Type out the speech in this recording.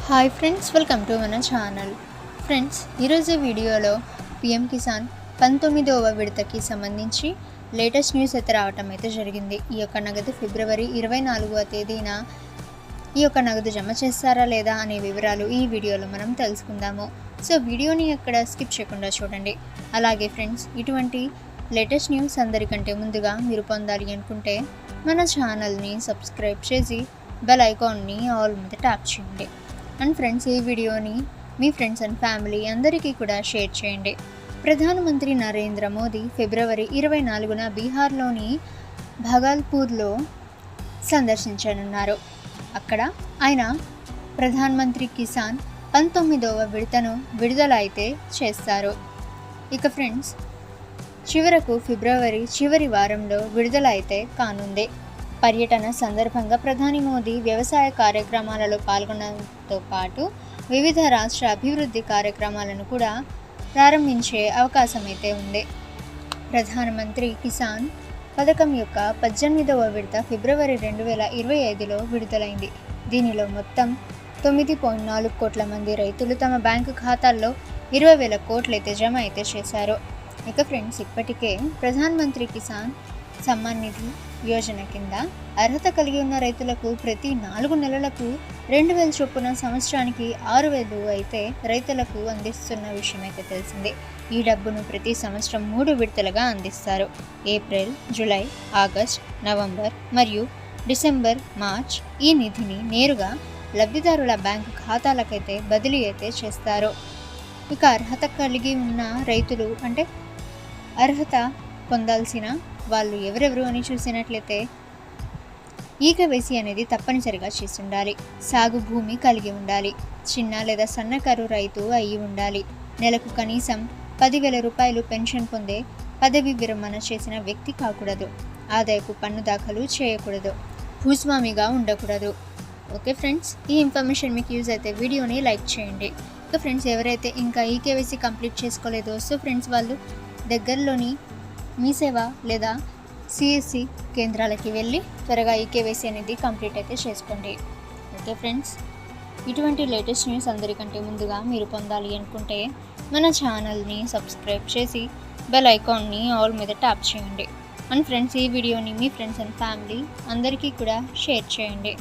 Hi friends, welcome to మన channel. Friends, ఈరోజు వీడియోలో పిఎం కిసాన్ 19వ విడతకి సంబంధించి లేటెస్ట్ న్యూస్ అయితే రావటం అయితే జరిగింది. ఈ యొక్క నగదు ఫిబ్రవరి 24వ తేదీన ఈ యొక్క నగదు జమ చేస్తారా లేదా అనే వివరాలు ఈ వీడియోలో మనం తెలుసుకుందాము. సో వీడియోని ఎక్కడ స్కిప్ చేయకుండా చూడండి. అలాగే ఫ్రెండ్స్, ఇటువంటి లేటెస్ట్ న్యూస్ అందరికంటే ముందుగా మీరు పొందాలి అనుకుంటే మన ఛానల్ని సబ్స్క్రైబ్ చేసి బెల్ ఐకాన్ని ఆల్ మీద ట్యాప్ చేయండి. అండ్ ఫ్రెండ్స్, ఈ వీడియోని మీ ఫ్రెండ్స్ అండ్ ఫ్యామిలీ అందరికీ కూడా షేర్ చేయండి. ప్రధానమంత్రి నరేంద్ర మోదీ ఫిబ్రవరి 24న బీహార్లోని భాగల్పూర్లో సందర్శించనున్నారు. అక్కడ ఆయన ప్రధానమంత్రి కిసాన్ 19వ విడతను విడుదల అయితే చేస్తారు. ఇక ఫ్రెండ్స్, చివరకు ఫిబ్రవరి చివరి వారంలో విడుదల అయితే కానుంది. పర్యటన సందర్భంగా ప్రధాని మోదీ వ్యవసాయ కార్యక్రమాలలో పాల్గొనడంతో పాటు వివిధ రాష్ట్ర అభివృద్ధి కార్యక్రమాలను కూడా ప్రారంభించే అవకాశం అయితే ఉంది. ప్రధానమంత్రి కిసాన్ పథకం యొక్క 18వ విడత ఫిబ్రవరి 2025లో విడుదలైంది. దీనిలో మొత్తం 9.4 కోట్ల మంది రైతులు తమ బ్యాంకు ఖాతాల్లో 20,000 కోట్లయితే జమ అయితే చేశారు. ఇక ఫ్రెండ్స్, ఇప్పటికే ప్రధానమంత్రి కిసాన్ సమ్మాన్ నిధి యోజన కింద అర్హత కలిగి ఉన్న రైతులకు ప్రతి 4 నెలలకు 2,000 చొప్పున సంవత్సరానికి 6,000 అయితే రైతులకు అందిస్తున్న విషయం అయితే తెలిసిందే. ఈ డబ్బును ప్రతి సంవత్సరం 3 విడతలుగా అందిస్తారు. ఏప్రిల్, జూలై, ఆగస్ట్, నవంబర్ మరియు డిసెంబర్, మార్చ్ ఈ నిధిని నేరుగా లబ్ధిదారుల బ్యాంకు ఖాతాలకైతే బదిలీ అయితే చేస్తారు. ఇక అర్హత కలిగి ఉన్న రైతులు అంటే అర్హత పొందాల్సిన వాళ్ళు ఎవరెవరు అని చూసినట్లయితే ఈకేవైసీ అనేది తప్పనిసరిగా చేసి ఉండాలి. సాగు భూమి కలిగి ఉండాలి. చిన్న లేదా సన్నకారు రైతు అయి ఉండాలి. నెలకు కనీసం 10,000 రూపాయలు పెన్షన్ పొందే పదవి విరమణ చేసిన వ్యక్తి కాకూడదు. ఆదాయపు పన్ను దాఖలు చేయకూడదు. భూస్వామిగా ఉండకూడదు. ఓకే ఫ్రెండ్స్, ఈ ఇన్ఫర్మేషన్ మీకు యూజ్ అయితే వీడియోని లైక్ చేయండి. ఓకే ఫ్రెండ్స్, ఎవరైతే ఇంకా ఈకేవైసీ కంప్లీట్ చేసుకోలేదో సో ఫ్రెండ్స్ వాళ్ళు దగ్గరలోని మీ సేవ లేదా సిఎస్సి కేంద్రాలకి వెళ్ళి త్వరగా ఈకేవైసీ అనేది కంప్లీట్ అయితే చేసుకోండి. ఓకే ఫ్రెండ్స్, ఇటువంటి లేటెస్ట్ న్యూస్ అందరికంటే ముందుగా మీరు పొందాలి అనుకుంటే మన ఛానల్ని సబ్స్క్రైబ్ చేసి బెల్ ఐకాన్ని ఆల్ మీద ట్యాప్ చేయండి. అండ్ ఫ్రెండ్స్, ఈ వీడియోని మీ ఫ్రెండ్స్ అండ్ ఫ్యామిలీ అందరికీ కూడా షేర్ చేయండి.